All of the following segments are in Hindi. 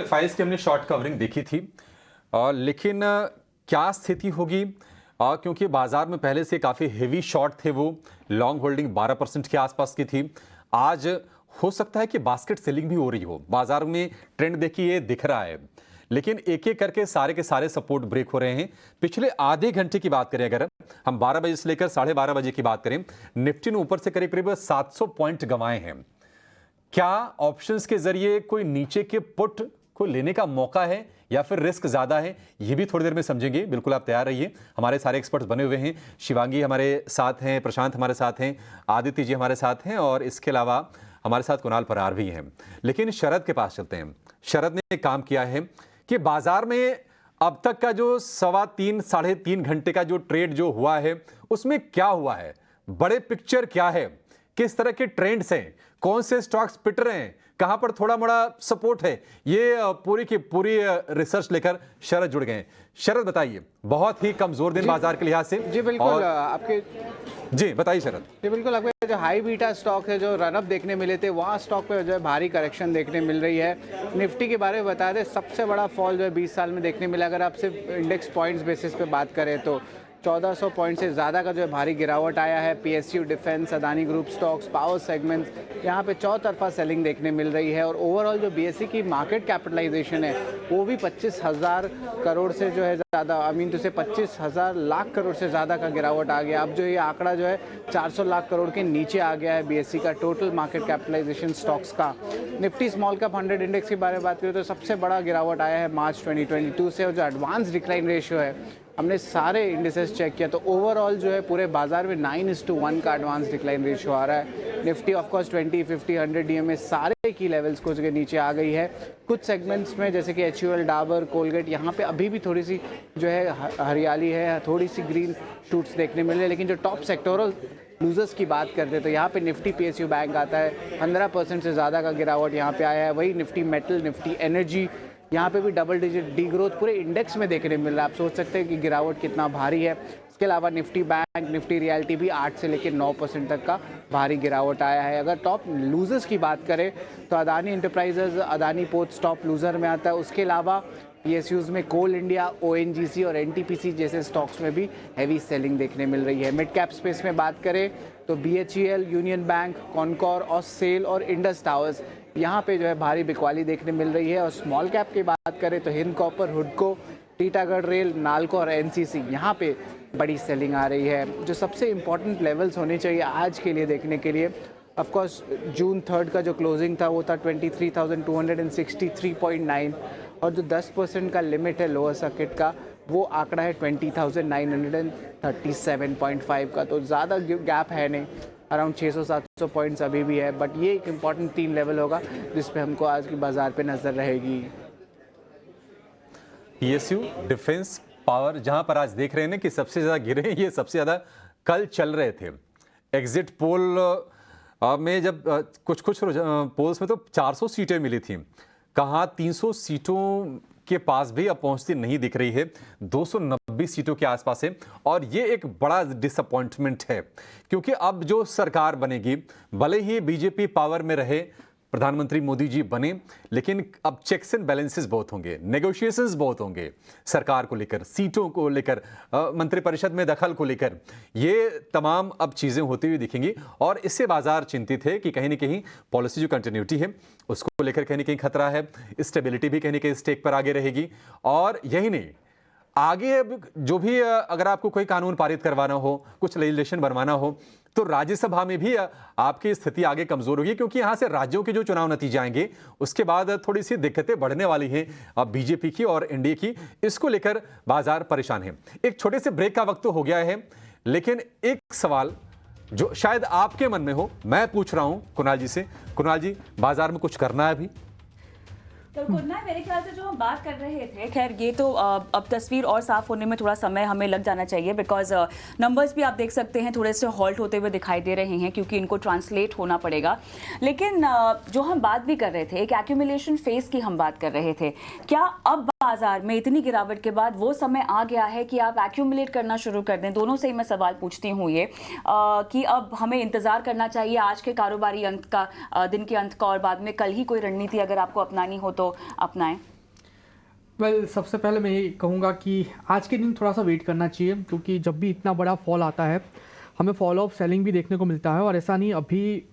फाइल्स की हमने शॉर्ट कवरिंग देखी थी लेकिन क्या स्थिति होगी क्योंकि बाजार में पहले से काफ़ी हेवी शॉर्ट थे वो लॉन्ग होल्डिंग 12% के आसपास की थी। आज हो सकता है कि बास्केट सेलिंग भी हो रही हो, बाजार में ट्रेंड देखिए ये दिख रहा है, लेकिन एक एक करके सारे के सारे सपोर्ट ब्रेक हो रहे हैं। पिछले आधे घंटे की बात करें, अगर हम 12 बजे से लेकर 12:30 बजे की बात करें, निफ्टी ने ऊपर से करीब करीब 700 पॉइंट गंवाए हैं। क्या ऑप्शंस के जरिए कोई नीचे के पुट को लेने का मौका है या फिर रिस्क ज्यादा है, ये भी थोड़ी देर में समझेंगे। बिल्कुल आप तैयार रहिए, हमारे सारे एक्सपर्ट्स बने हुए हैं। शिवांगी हमारे साथ हैं, प्रशांत हमारे साथ हैं, आदित्य जी हमारे साथ हैं और इसके अलावा हमारे साथ कुणाल परार भी हैं। लेकिन शरद के पास चलते हैं। शरद ने काम किया है कि बाजार में अब तक का जो 3.25 साढ़े 3 घंटे का जो ट्रेड जो हुआ है उसमें क्या हुआ है, बड़े पिक्चर क्या है, किस तरह के ट्रेंड्स हैं, कौन से स्टॉक्स पिट रहे हैं, कहां पर थोड़ा मोड़ा सपोर्ट है, ये पूरी की पूरी रिसर्च लेकर शरद जुड़ गए। शरद बताइए, बहुत ही कमजोर दिन बाजार के लिहाज से। जी बिल्कुल, आपके जी बताइए शरद। जी बिल्कुल, आपके जो हाई बीटा स्टॉक है, जो रनअप देखने मिले थे, वहाँ स्टॉक पे जो है भारी करेक्शन देखने मिल रही है। निफ्टी के बारे में बता दें, सबसे बड़ा फॉल जो है 20 साल में देखने मिला। अगर आप सिर्फ इंडेक्स पॉइंट्स बेसिस पे बात करें तो 1400 पॉइंट से ज़्यादा का जो है भारी गिरावट आया है। PSU, defence, Adani group stocks, power segments, यहाँ पे चौतरफा सेलिंग देखने मिल रही है। और ओवरऑल जो बीएसई की मार्केट कैपिटलाइजेशन है वो भी 25,000 करोड़ से जो है ज़्यादा, तो से 25,000 लाख करोड़ से ज़्यादा का गिरावट आ गया। अब जो ये आंकड़ा जो है 400 लाख करोड़ के नीचे आ गया है बीएसई का टोटल मार्केट कैपिटलाइजेशन स्टॉक्स का। निफ्टी स्मॉल कैप 100 इंडेक्स के बारे में बात करें तो सबसे बड़ा गिरावट आया है मार्च 2022 से। और जो एडवांस डिक्लाइन रेशियो है, हमने सारे इंडिसेस चेक किया तो ओवरऑल जो है पूरे बाजार में 9:1 का एडवांस डिक्लाइन रेशियो आ रहा है। निफ्टी ऑफकोर्स 20, 50, 100 डीएमए सारे की लेवल्स को जगह नीचे आ गई है। कुछ सेगमेंट्स में जैसे कि एचयूएल, डाबर, कोलगेट, यहाँ पे अभी भी थोड़ी सी जो है हरियाली है, थोड़ी सी ग्रीन शूट्स देखने मिल रहे हैं। लेकिन जो टॉप सेक्टोरल लूजर्स की बात करते हैं तो यहाँ पे निफ्टी पीएसयू बैंक आता है, 15% से ज़्यादा का गिरावट यहाँ पे आया है। वही निफ्टी मेटल, निफ्टी एनर्जी, यहाँ पे भी डबल डिजिट डी ग्रोथ पूरे इंडेक्स में देखने मिल रहा है। आप सोच सकते हैं कि गिरावट कितना भारी है। इसके अलावा निफ्टी बैंक, निफ्टी रियल्टी भी 8 से लेकर 9% तक का भारी गिरावट आया है। अगर टॉप लूजर्स की बात करें तो Adani enterprises, Adani ports top loser में आता है। उसके अलावा पीएसयूज में कोल इंडिया, ओएनजीसी और एनटीपीसी जैसे स्टॉक्स में भी हैवी सेलिंग देखने मिल रही है। मिड कैप स्पेस में बात करें तो बीएचईएल, यूनियन बैंक, कॉनकॉर और सेल और इंडस टावर्स, यहाँ पे जो है भारी बिकवाली देखने मिल रही है। और स्मॉल कैप की बात करें तो हिंद कॉपर, हुडको, टीटागढ़ रेल, नालको और एनसीसी, यहाँ पे बड़ी सेलिंग आ रही है। जो सबसे इम्पोर्टेंट लेवल्स होने चाहिए आज के लिए देखने के लिए, ऑफ कोर्स जून 3 का जो क्लोजिंग था वो था 23,263.9 और जो 10% का लिमिट है लोअर सर्किट का वो आंकड़ा है 20,937.5 का। तो ज़्यादा गैप है नहीं, अराउंड 600-700 पॉइंट्स अभी भी है। बट ये एक इम्पॉर्टेंट 3 लेवल होगा जिस पे हमको आज की बाजार पे नजर रहेगी। पीएसयू, डिफेंस, पावर, जहां पर आज देख रहे हैं ना कि सबसे ज्यादा गिरे, ये सबसे ज्यादा कल चल रहे थे। एग्जिट पोल में जब कुछ पोल्स में तो 400 सीटें मिली थी, कहाँ 300 सीटों के पास भी अब पहुंचती नहीं दिख रही है, 290 सीटों के आसपास है। और ये एक बड़ा डिसअपॉइंटमेंट है क्योंकि अब जो सरकार बनेगी, भले ही बीजेपी पावर में रहे, प्रधानमंत्री मोदी जी बने, लेकिन अब चेक्स एंड बैलेंसेस बहुत होंगे, नेगोशिएशंस बहुत होंगे सरकार को लेकर, सीटों को लेकर, मंत्रिपरिषद में दखल को लेकर, ये तमाम अब चीज़ें होती हुई दिखेंगी। और इससे बाजार चिंतित है कि कहीं ना कहीं पॉलिसी जो कंटिन्यूटी है उसको लेकर कहीं ना कहीं खतरा है, स्टेबिलिटी भी कहीं ना कहीं स्टेक पर आगे रहेगी। और यही नहीं, आगे अब जो भी अगर आपको कोई कानून पारित करवाना हो, कुछ लेजिस्लेशन बनवाना हो, तो राज्यसभा में भी आपकी स्थिति आगे कमजोर होगी क्योंकि यहां से राज्यों के जो चुनाव नतीजे आएंगे उसके बाद थोड़ी सी दिक्कतें बढ़ने वाली हैं बीजेपी की और एनडीए की। इसको लेकर बाजार परेशान है। एक छोटे से ब्रेक का वक्त तो हो गया है, लेकिन एक सवाल जो शायद आपके मन में हो, मैं पूछ रहा हूं कुणाल जी से। कुणाल जी, बाजार में कुछ करना है अभी? तो कुन्ना, मेरे ख्याल से जो हम बात कर रहे थे, खैर ये तो अब तस्वीर और साफ होने में थोड़ा समय हमें लग जाना चाहिए बिकॉज नंबर्स भी आप देख सकते हैं थोड़े से हॉल्ट होते हुए दिखाई दे रहे हैं क्योंकि इनको ट्रांसलेट होना पड़ेगा। लेकिन जो हम बात भी कर रहे थे, एक एक्यूमुलेशन फेज की हम बात कर रहे थे, क्या अब बाजार में इतनी गिरावट के बाद वो समय आ गया है कि आप एक्यूमुलेट करना शुरू कर दें? दोनों से ही मैं सवाल पूछती हूँ ये कि अब हमें इंतजार करना चाहिए आज के कारोबारी अंत का, दिन के अंत का, और बाद में कल ही कोई रणनीति अगर आपको अपनानी हो तो अपनाएं? वेल सबसे पहले मैं ये कहूँगा कि आज के दिन थोड़ा सा वेट करना चाहिए, क्योंकि जब भी इतना बड़ा फॉल आता है हमें फॉल ऑफ सेलिंग भी देखने को मिलता है। और ऐसा नहीं, अभी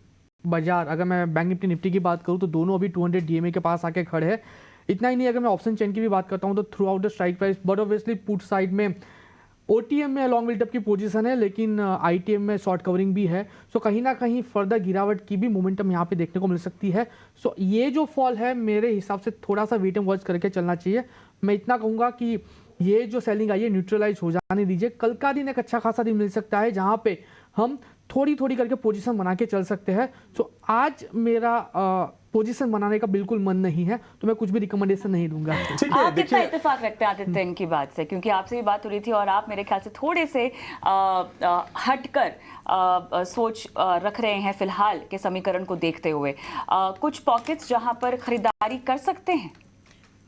बाजार, अगर मैं बैंक निफ्टी की बात करूँ तो दोनों अभी 200 डीएमए के पास आके खड़े हैं। इतना ही नहीं, अगर मैं ऑप्शन चेन की भी बात करता हूँ तो through out the strike price, but obviously put side में ओटीएम में लॉन्ग बिल्टअप की पोजीशन है, लेकिन आईटीएम में शॉर्ट कवरिंग भी है। सो कहीं ना कहीं फर्दर गिरावट की भी मोमेंटम यहाँ पे देखने को मिल सकती है। सो ये जो फॉल है मेरे हिसाब से थोड़ा सा वेट एंड वॉच करके चलना चाहिए। मैं इतना कहूँगा कि ये जो सेलिंग आई है न्यूट्रलाइज हो जाने दीजिए। कल का दिन एक अच्छा खासा दिन मिल सकता है जहाँ पे हम थोड़ी थोड़ी करके पोजीशन बना के चल सकते हैं। सो आज मेरा पोजीशन बनाने का बिल्कुल मन नहीं है, तो मैं कुछ भी रिकमेंडेशन नहीं दूंगा। ठीक है, आप कितना देखिए इत्तेफाक रखते हैं आदित्य इनकी बात से, क्योंकि आपसे भी बात हो रही थी और आप मेरे ख्याल से थोड़े से हटकर सोच रख रहे हैं फिलहाल के समीकरण को देखते हुए। कुछ पॉकेट्स जहां पर खरीदारी कर सकते हैं?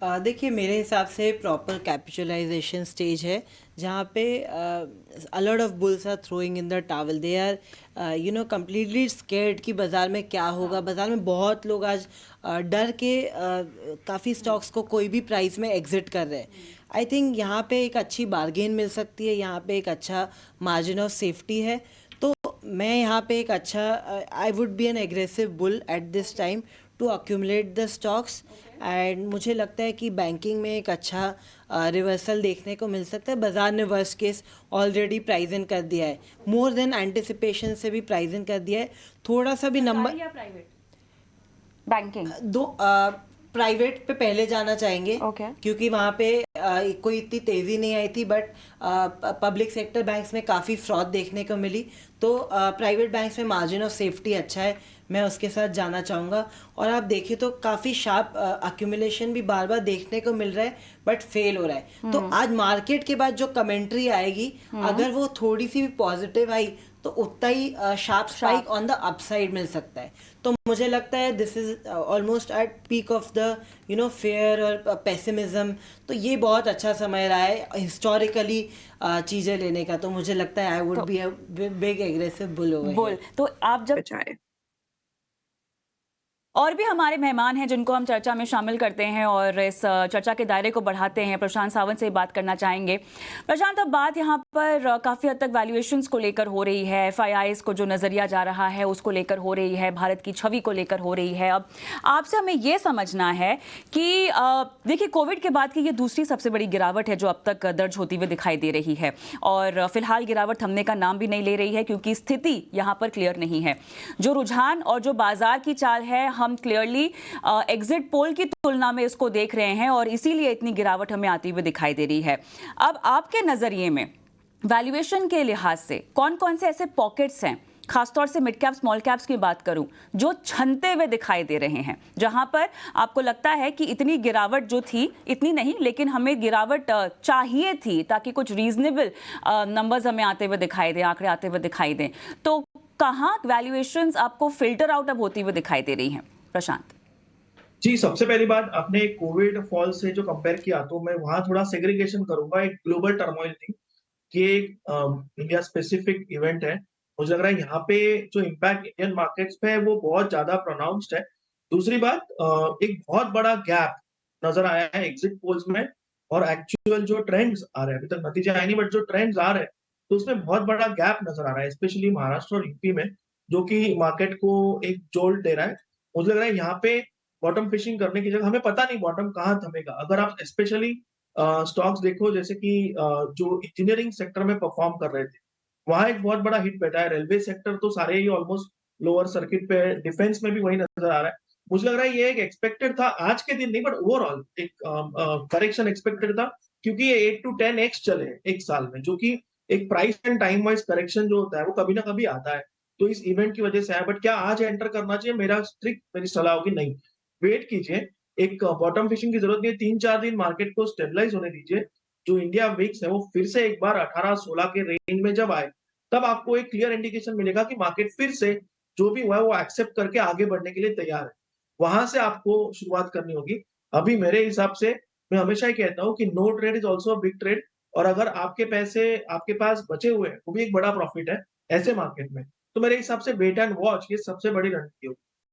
देखिए मेरे हिसाब से प्रॉपर कैपिटलाइजेशन स्टेज है जहाँ पे a lot of bulls are throwing in the towel. They are completely scared कि बाज़ार में क्या होगा। बाज़ार में बहुत लोग आज डर के काफ़ी स्टॉक्स को कोई भी प्राइस में एग्जिट कर रहे हैं। आई थिंक यहाँ पे एक अच्छी बारगेन मिल सकती है, यहाँ पे एक अच्छा मार्जिन ऑफ सेफ्टी है। तो मैं यहाँ पे एक अच्छा I would be an aggressive bull at this time to accumulate the stocks. And मुझे लगता है कि बैंकिंग में एक अच्छा रिवर्सल देखने को मिल सकता है। बाजार ने worst case already price in कर दिया है, मोर देन एंटिसिपेशन से भी प्राइज इन कर दिया है। थोड़ा सा भी नंबर प्राइवेट बैंकिंग दो प्राइवेट पे पहले जाना चाहेंगे Okay. क्योंकि वहाँ पे कोई इतनी तेज़ी नहीं आई थी, बट पब्लिक सेक्टर बैंक्स में काफ़ी फ्रॉड देखने को मिली। तो प्राइवेट बैंक्स में मार्जिन ऑफ सेफ्टी अच्छा है, मैं उसके साथ जाना चाहूँगा। और आप देखिए तो काफ़ी शार्प अक्यूमुलेशन भी बार बार देखने को मिल रहा है, बट फेल हो रहा है। तो आज मार्केट के बाद जो कमेंट्री आएगी, अगर वो थोड़ी सी भी पॉजिटिव आई तो उतना ही sharp spike on the upside मिल सकता है। तो मुझे लगता है this is almost at peak of the fear और पेसिमिज्म। तो ये बहुत अच्छा समय रहा है हिस्टोरिकली चीज़ें लेने का। तो मुझे लगता है आई would be a big aggressive bull over बोल तो आप जब और भी हमारे मेहमान हैं जिनको हम चर्चा में शामिल करते हैं और इस चर्चा के दायरे को बढ़ाते हैं। प्रशांत सावंत से बात करना चाहेंगे। प्रशांत, अब बात यहाँ पर काफ़ी हद तक वैल्यूएशंस को लेकर हो रही है, एफआईआईज को जो नज़रिया जा रहा है उसको लेकर हो रही है, भारत की छवि को लेकर हो रही है। अब आपसे हमें ये समझना है कि देखिए कोविड के बाद की ये दूसरी सबसे बड़ी गिरावट है जो अब तक दर्ज होती हुई दिखाई दे रही है, और फिलहाल गिरावट थमने का नाम भी नहीं ले रही है क्योंकि स्थिति यहाँ पर क्लियर नहीं है। जो रुझान और जो बाजार की चाल है, हम क्लियरली एग्जिट पोल की तुलना में इसको देख रहे हैं और इसीलिए इतनी गिरावट हमें आती हुई दिखाई दे रही है। अब आपके नजरिए में वैल्यूएशन के लिहाज से कौन कौन से ऐसे पॉकेट्स हैं, खासतौर से मिड कैप स्मॉल कैप्स की बात करूं, जो छनते हुए दिखाई दे रहे हैं, जहां पर आपको लगता है कि इतनी गिरावट जो थी, इतनी नहीं लेकिन हमें गिरावट चाहिए थी ताकि कुछ रीजनेबल नंबर्स हमें आते हुए दिखाई दें, आंकड़े आते हुए दिखाई दें। तो कहाँ वैल्यूएशंस आपको फिल्टर आउट अब होती हुई दिखाई दे रही हैं? प्रशांत जी, सबसे पहली बात आपने कोविड फॉल से जो कंपेयर किया, तो मैं वहाँ थोड़ा सेग्रीगेशन करूँगा। एक ग्लोबल टर्मोइल थी कि एक इंडिया स्पेसिफिक इवेंट है। मुझे लग रहा है यहाँ पे जो इम्पैक्ट इंडियन मार्केट्स पे है वो बहुत ज़्यादा प्रोनाउंस्ड है। दूसरी बात एक बहुत बड़ा गैप नज़र आया है एग्जिट पोल्स में और एक्चुअल जो ट्रेंड्स आ रहे हैं, अभी तक नतीजे आए नहीं, बट जो ट्रेंड्स आ रहे हैं, तो उसमें बहुत बड़ा गैप नज़र आ रहा है, स्पेशली महाराष्ट्र और यूपी में, जो कि मार्केट को एक जोल्ट दे रहा है। मुझे लग रहा है यहाँ पे बॉटम फिशिंग करने की जगह हमें पता नहीं बॉटम कहाँ थमेगा। अगर आप स्पेशली स्टॉक्स देखो जैसे कि जो इंजीनियरिंग सेक्टर में परफॉर्म कर रहे थे, वहाँ एक बहुत बड़ा हिट बैठा है। रेलवे सेक्टर तो सारे ही ऑलमोस्ट लोअर सर्किट पे, डिफेंस में भी वही नज़र आ रहा है। मुझे लग रहा है ये एक एक्सपेक्टेड था, आज के दिन नहीं बट ओवरऑल एक करेक्शन एक्सपेक्टेड था, क्योंकि ये 8 to 10x चले एक साल में, जो कि एक price and time wise correction जो होता है वो कभी ना कभी आता है। तो इस इवेंट की वजह से आया, बट क्या आज एंटर करना चाहिए? मेरी सलाह होगी नहीं, वेट कीजिए। एक बॉटम फिशिंग की जरूरत नहीं है, 3-4 दिन मार्केट को स्टेबलाइज होने दीजिए। जो इंडिया विक्स है वो फिर से एक बार 18-16 के रेंज में जब आए, तब आपको एक क्लियर इंडिकेशन मिलेगा कि मार्केट फिर से जो भी हुआ है वो एक्सेप्ट करके आगे बढ़ने के लिए तैयार है। वहां से आपको शुरुआत करनी होगी। अभी मेरे हिसाब से मैं हमेशा ही कहता हूँ कि no trade is also a big trade, और अगर आपके पैसे आपके पास बचे हुए हैं वो भी एक बड़ा प्रॉफिट है ऐसे मार्केट में। तो मेरे हिसाब से वेट एंड वॉच ये सबसे बड़ी रणनीति होगी।